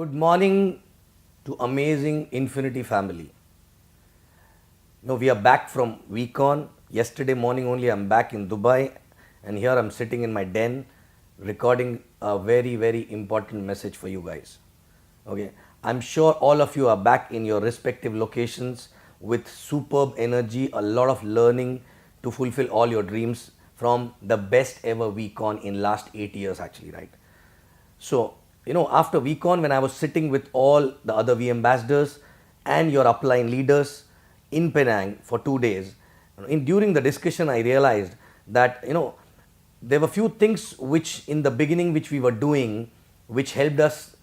Good morning to amazing Infinity family. Now we are back from week on. Yesterday morning only I'm back in Dubai, and here I'm sitting in my den recording a very important message for you guys. Okay, I'm sure all of you are back in your respective locations with superb energy, a lot of learning to fulfill all your dreams from the best ever week on in last 8 years actually, right? So, after VCon, when I was sitting with all the other V ambassadors and your upline leaders in Penang for 2 days, during the discussion, I realized that, there were few things which in the beginning which we were doing, which helped us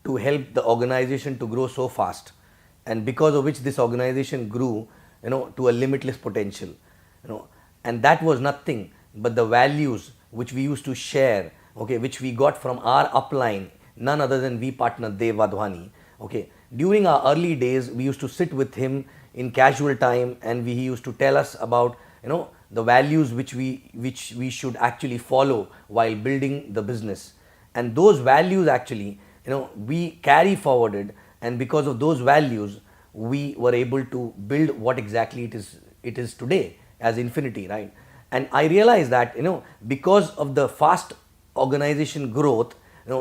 to help the organization to grow so fast, and because of which this organization grew, to a limitless potential, and that was nothing but the values which we used to share, okay, which we got from our upline, none other than V partner Dev Wadhwani. Okay, during our early days, we used to sit with him in casual time, and he used to tell us about the values which we should actually follow while building the business, and those values actually we carry forwarded, and because of those values we were able to build what exactly it is today as Infinity, right? And I realized that because of the fast organization growth,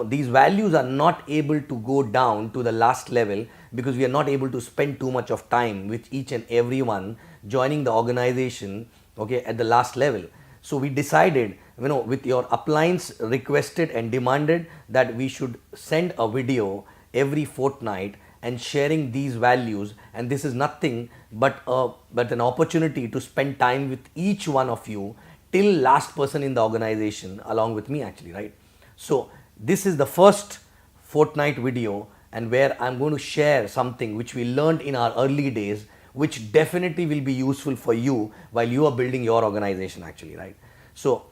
these values are not able to go down to the last level, because we are not able to spend too much of time with each and everyone joining the organization, okay, at the last level. So we decided, with your uplines requested and demanded, that we should send a video every fortnight and sharing these values, and this is nothing but an opportunity to spend time with each one of you till last person in the organization along with me actually, right? So this is the first fortnight video, and where I'm going to share something which we learned in our early days, which definitely will be useful for you while you are building your organization actually, right? So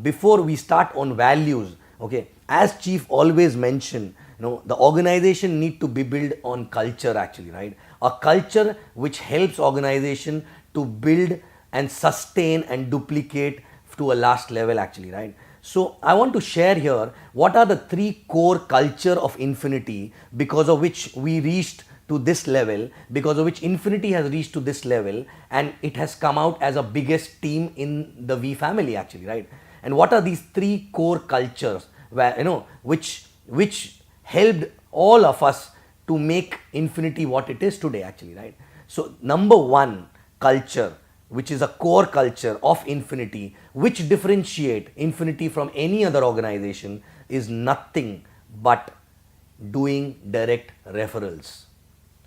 before we start on values, okay, as chief always mentioned, the organization need to be built on culture actually, right? A culture which helps organization to build and sustain and duplicate to a last level actually, right? So I want to share here what are the three core culture of Infinity, because of which we reached to this level, because of which Infinity has reached to this level, and it has come out as a biggest team in the V family actually, right? And what are these three core cultures where which helped all of us to make Infinity what it is today actually, right? So number one culture, which is a core culture of Infinity, which differentiate Infinity from any other organization, is nothing but doing direct referrals,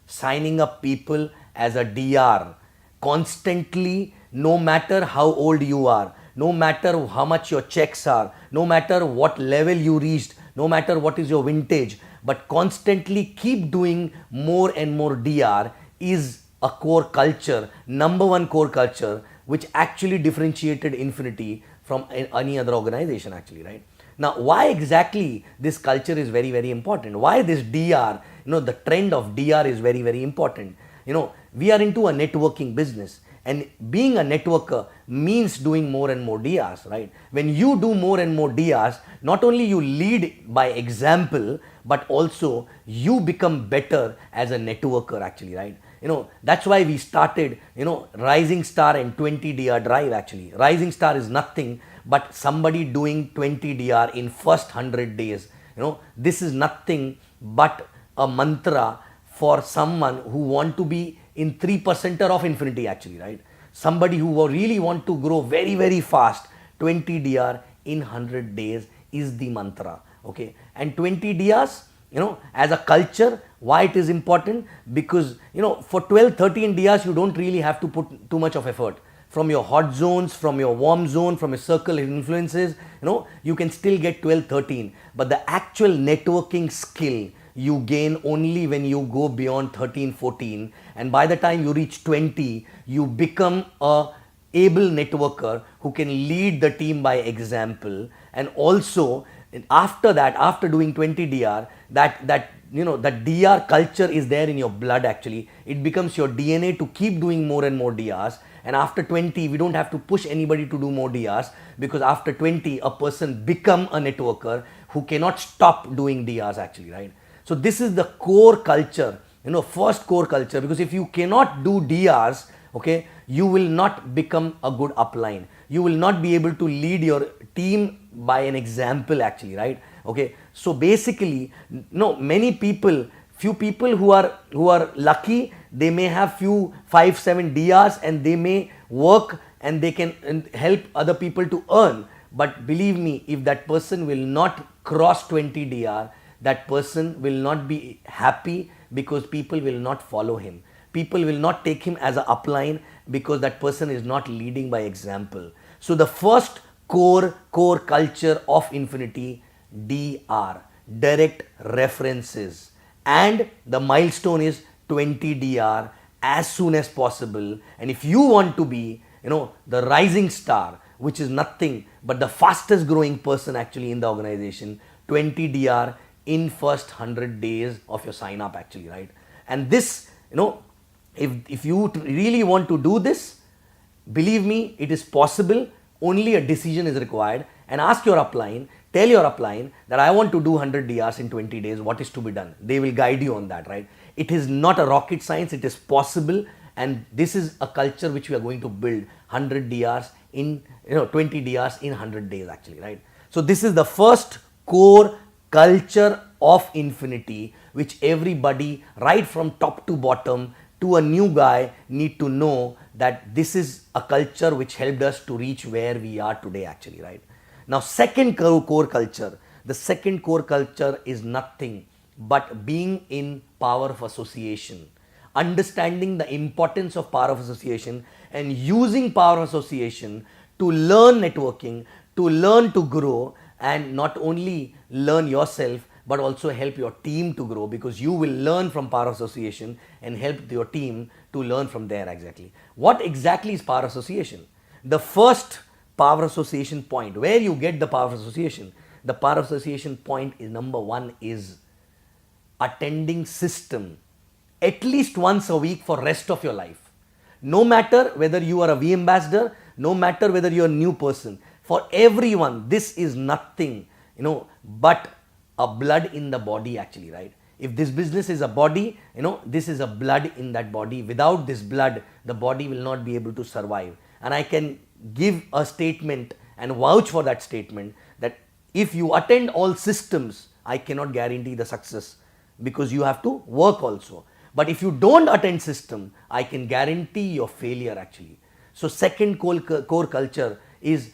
signing up people as a DR constantly, no matter how old you are, no matter how much your checks are, no matter what level you reached, no matter what is your vintage, but constantly keep doing more and more DR is a core culture, number one core culture, which actually differentiated Infinity from any other organization actually, right? Now, why exactly this culture is very important? Why this DR, the trend of DR is very important. We are into a networking business, and being a networker means doing more and more DRs, right? When you do more and more DRs, not only you lead by example, but also you become better as a networker actually, right? That's why we started, Rising Star and 20 DR drive actually. Rising Star is nothing but somebody doing 20 DR in first 100 days. This is nothing but a mantra for someone who want to be in 3%er of Infinity actually, right? Somebody who really want to grow very fast, 20 DR in 100 days is the mantra, okay? And 20 DRs, as a culture, why it is important? Because for 12-13 DRs you don't really have to put too much of effort. From your hot zones, from your warm zone, from your circle of influences, you can still get 12-13, but the actual networking skill you gain only when you go beyond 13-14, and by the time you reach 20 you become a able networker who can lead the team by example. And also after that, after doing 20 DR, that DR culture is there in your blood actually. It becomes your DNA to keep doing more and more DRs, and after 20 we don't have to push anybody to do more DRs, because after 20 a person become a networker who cannot stop doing DRs actually, right? So this is the core culture, first core culture, because if you cannot do DRs, okay, you will not become a good upline. You will not be able to lead your team by an example actually, right? Okay, so basically, many people, few people who are lucky, they may have few 5-7 DRs and they may work and they can help other people to earn. But believe me, if that person will not cross 20 DR, that person will not be happy, because people will not follow him. People will not take him as an upline, because that person is not leading by example. So the first core culture of Infiniti, DR, direct references, and the milestone is 20 DR as soon as possible. And if you want to be, the rising star, which is nothing but the fastest growing person actually in the organization, 20 DR in first 100 days of your sign up actually, right? And this, if you really want to do this, believe me, it is possible. Only a decision is required, and ask your upline, tell your upline that I want to do 100 DRs in 20 days, what is to be done? They will guide you on that, right? It is not a rocket science, it is possible, and this is a culture which we are going to build, 100 DRs in, 20 DRs in 100 days actually, right? So this is the first core culture of Infiniti, which everybody right from top to bottom to a new guy need to know, that this is a culture which helped us to reach where we are today actually, right? Now second core culture, the second core culture is nothing but being in power of association, understanding the importance of power of association and using power of association to learn networking, to learn to grow, and not only learn yourself but also help your team to grow, because you will learn from power association and help your team to learn from there exactly. What exactly is power association? The first power association point, where you get the power association, the power association point is number one is attending system at least once a week for rest of your life. No matter whether you are a V ambassador, no matter whether you are a new person, for everyone this is nothing, but a blood in the body actually, right? If this business is a body, this is a blood in that body. Without this blood, the body will not be able to survive. And I can give a statement and vouch for that statement, that if you attend all systems, I cannot guarantee the success, because you have to work also. But if you don't attend system, I can guarantee your failure actually. So second core culture is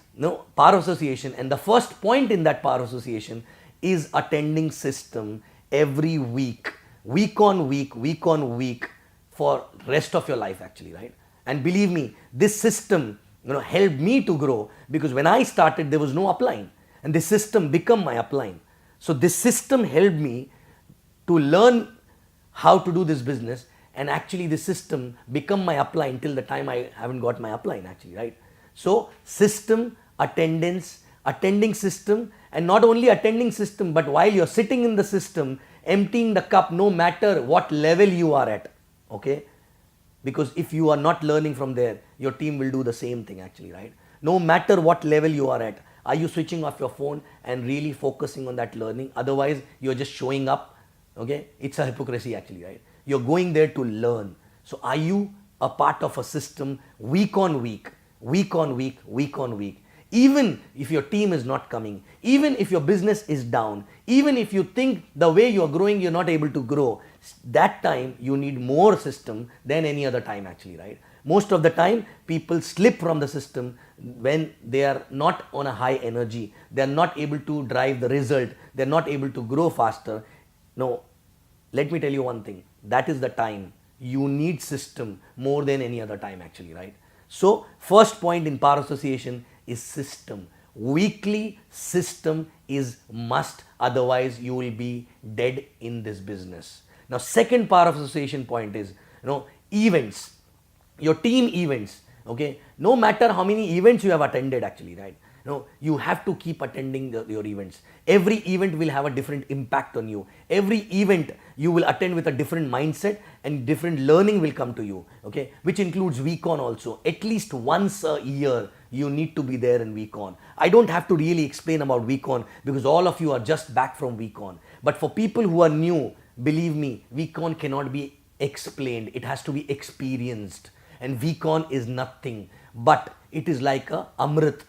power association, and the first point in that power association is attending system every week, week on week for rest of your life actually, right? And believe me, this system helped me to grow, because when I started there was no upline, and this system become my upline. So this system helped me to learn how to do this business, and actually this system become my upline till the time I haven't got my upline actually, right? So system, attendance, attending system, and not only attending system, but while you're sitting in the system, emptying the cup, no matter what level you are at, okay? Because if you are not learning from there, your team will do the same thing actually, right? No matter what level you are at, are you switching off your phone and really focusing on that learning? Otherwise, you're just showing up, okay? It's a hypocrisy actually, right? You're going there to learn. So are you a part of a system week on week, week on week, week on week? Even if your team is not coming, even if your business is down, even if you think the way you are growing, you're not able to grow, that time you need more system than any other time actually, right? Most of the time people slip from the system when they are not on a high energy, they are not able to drive the result, they are not able to grow faster. No, let me tell you one thing, that is the time you need system more than any other time actually, right? So first point in power association is system. Weekly system is must, otherwise you will be dead in this business. Now second power association point is events, your team events, okay? No matter how many events you have attended actually, right? You have to keep attending your events. Every event will have a different impact on you. Every event you will attend with a different mindset, and different learning will come to you, okay, which includes weekon also. At least once a year you need to be there in weekon. I don't have to really explain about weekon because all of you are just back from weekon. But for people who are new, believe me, weekon cannot be explained. It has to be experienced. And weekon is nothing but it is like a amrit.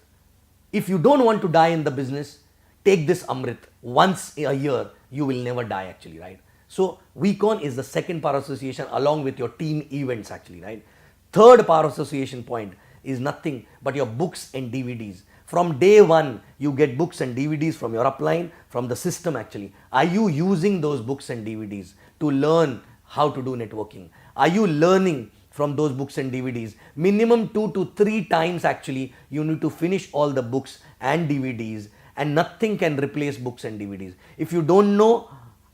If you don't want to die in the business, take this amrit once a year. You will never die actually, right? So weekon is the second power association along with your team events actually, right? Third power association point is nothing but your books and DVDs. From day one, you get books and DVDs from your upline, from the system actually. Are you using those books and DVDs to learn how to do networking? Are you learning from those books and DVDs? Minimum 2 to 3 times actually, you need to finish all the books and DVDs, and nothing can replace books and DVDs. If you don't know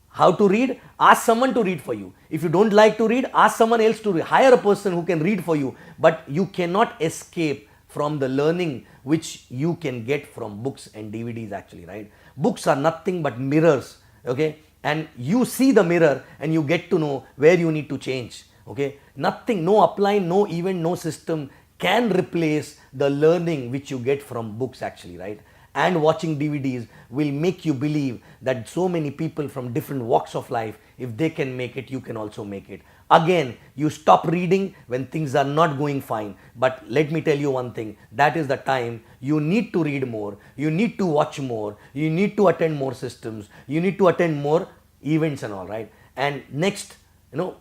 how to read, ask someone to read for you. If you don't like to read, ask someone else to read. Hire a person who can read for you, but you cannot escape from the learning which you can get from books and DVDs actually, right? Books are nothing but mirrors, okay? And you see the mirror and you get to know where you need to change, okay? Nothing, no upline, no event, no system can replace the learning which you get from books actually, right? And watching DVDs will make you believe that so many people from different walks of life, if they can make it, you can also make it. Again, you stop reading when things are not going fine. But let me tell you one thing, that is the time you need to read more, you need to watch more, you need to attend more systems, you need to attend more events and all, right? And next,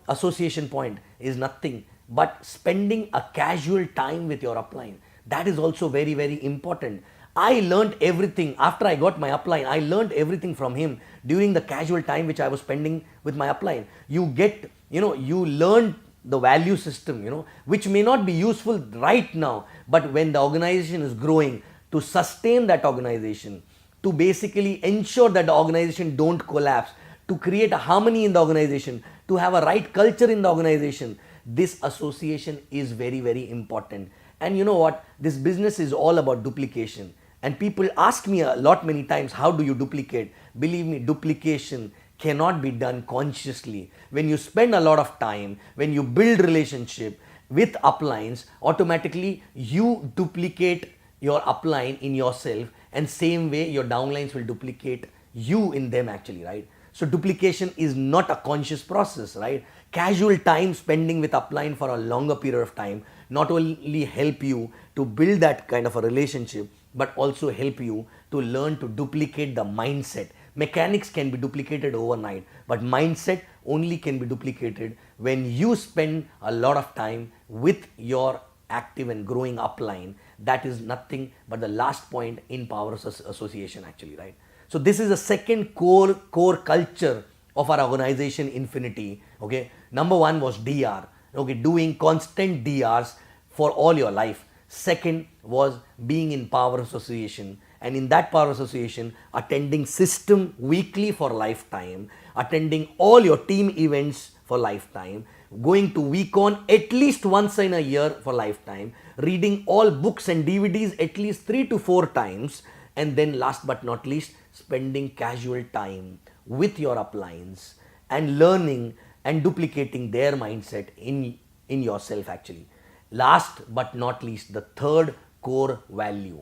association point is nothing but spending a casual time with your upline. That is also very, very important. I learned everything after I got my upline. I learned everything from him during the casual time which I was spending with my upline. You get, you learn the value system, which may not be useful right now, but when the organization is growing, to sustain that organization, to basically ensure that the organization don't collapse, to create a harmony in the organization, to have a right culture in the organization, this association is very, very important. And you know what? This business is all about duplication. And people ask me a lot many times, how do you duplicate? Believe me, duplication cannot be done consciously. When you spend a lot of time, when you build relationship with uplines, automatically you duplicate your upline in yourself, and same way your downlines will duplicate you in them actually, right? So duplication is not a conscious process, right? Casual time spending with upline for a longer period of time not only help you to build that kind of a relationship, but also help you to learn to duplicate the mindset. Mechanics can be duplicated overnight, but mindset only can be duplicated when you spend a lot of time with your active and growing upline. That is nothing but the last point in power association actually, right? So this is the second core culture of our organization Infiniti, okay? Number one was DR, okay, doing constant DRs for all your life. Second was being in power association, and in that power association, attending system weekly for lifetime, attending all your team events for lifetime, going to weekon at least once in a year for lifetime, reading all books and DVDs at least 3 to 4 times, and then last but not least, spending casual time with your uplines and learning and duplicating their mindset in yourself actually. Last but not least, the third core value,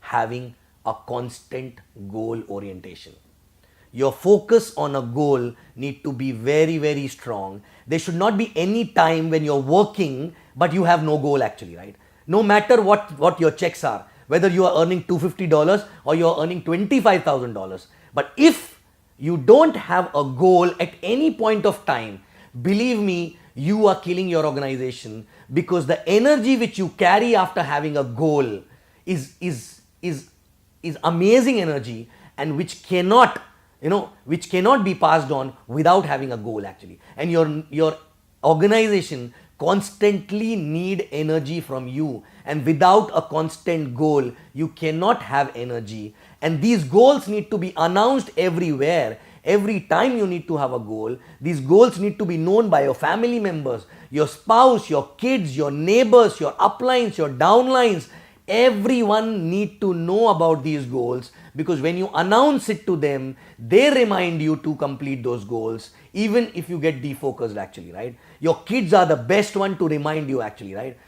having a constant goal orientation. Your focus on a goal need to be very, very strong. There should not be any time when you're working but you have no goal actually, right? No matter what your checks are, whether you are earning $250 or you are earning $25,000. But if you don't have a goal at any point of time, believe me, you are killing your organization, because the energy which you carry after having a goal is amazing energy, and which cannot be passed on without having a goal actually. And your organization constantly need energy from you, and without a constant goal you cannot have energy. And these goals need to be announced everywhere. Every time you need to have a goal. These goals need to be known by your family members, your spouse, your kids, your neighbors, your uplines, your downlines. Everyone need to know about these goals, because when you announce it to them, they remind you to complete those goals, even if you get defocused actually, right? Your kids are the best one to remind you actually, right?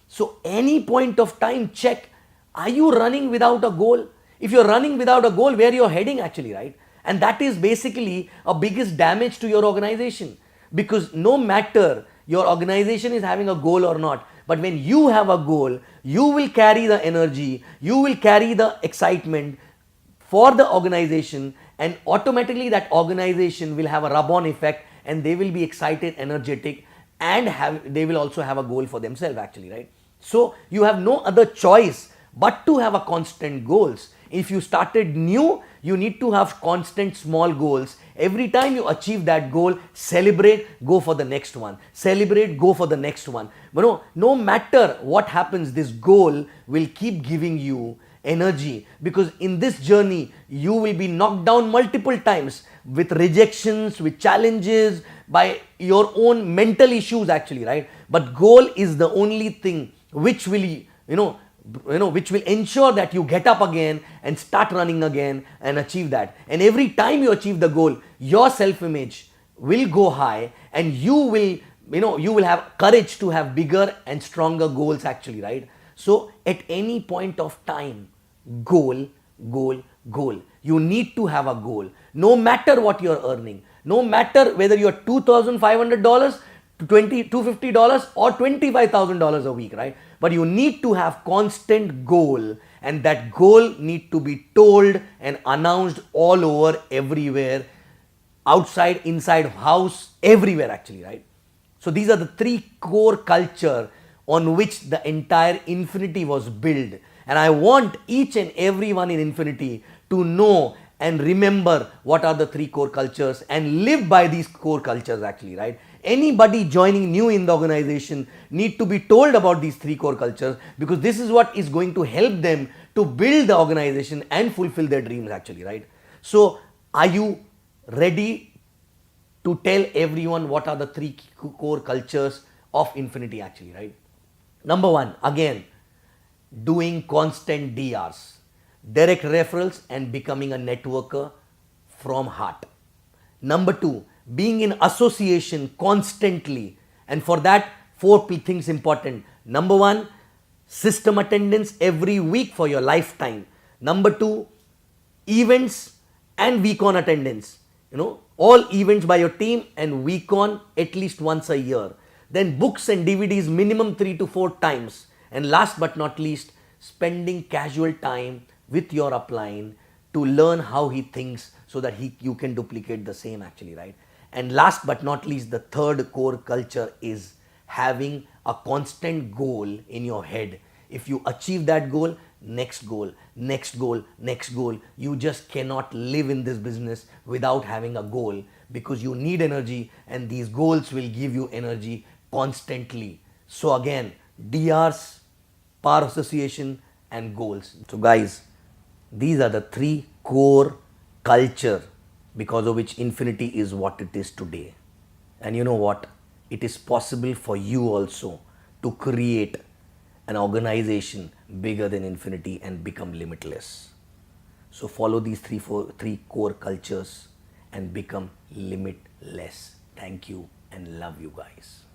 So any point of time, check, are you running without a goal? If you're running without a goal, where you're heading actually, right? And that is basically a biggest damage to your organization, because no matter your organization is having a goal or not, but when you have a goal, you will carry the energy, you will carry the excitement for the organization, and automatically that organization will have a rub-on effect, and they will be excited, energetic, and they will also have a goal for themselves actually, right? So you have no other choice but to have a constant goals. If you started new, you need to have constant small goals. Every time you achieve that goal, celebrate, go for the next one. Celebrate, go for the next one. But no matter what happens, this goal will keep giving you energy, because in this journey you will be knocked down multiple times with rejections, with challenges, by your own mental issues actually, right? But goal is the only thing which will which will ensure that you get up again and start running again and achieve that. And every time you achieve the goal, your self-image will go high, and you will have courage to have bigger and stronger goals actually, right? So at any point of time, goal, goal, goal. You need to have a goal. No matter what you're earning, no matter whether you're $2,500 to $250 or $25,000 a week, right? But you need to have constant goal, and that goal need to be told and announced all over, everywhere, outside, inside house, everywhere actually, right? So these are the three core culture on which the entire Infiniti was built. And I want each and everyone in Infiniti to know and remember what are the three core cultures and live by these core cultures actually, right? Anybody joining new in the organization need to be told about these three core cultures, because this is what is going to help them to build the organization and fulfill their dreams actually, right? So are you ready to tell everyone what are the three core cultures of Infiniti actually, right? Number one, again, doing constant DRs, direct referrals, and becoming a networker from heart. Number two, being in association constantly, and for that, four things important. Number one, system attendance every week for your lifetime. Number two, events and week on attendance. All events by your team, and week on at least once a year. Then books and DVDs minimum 3 to 4 times. And last but not least, spending casual time with your upline to learn how he thinks, so that you can duplicate the same actually, right? And last but not least, the third core culture is having a constant goal in your head. If you achieve that goal, next goal, next goal, next goal. You just cannot live in this business without having a goal, because you need energy, and these goals will give you energy constantly. So again, DRs, power association, and goals. So guys, these are the three core culture because of which Infiniti is what it is today. And you know what? It is possible for you also to create an organization bigger than Infiniti and become limitless. So follow these three core cultures and become limitless. Thank you and love you guys.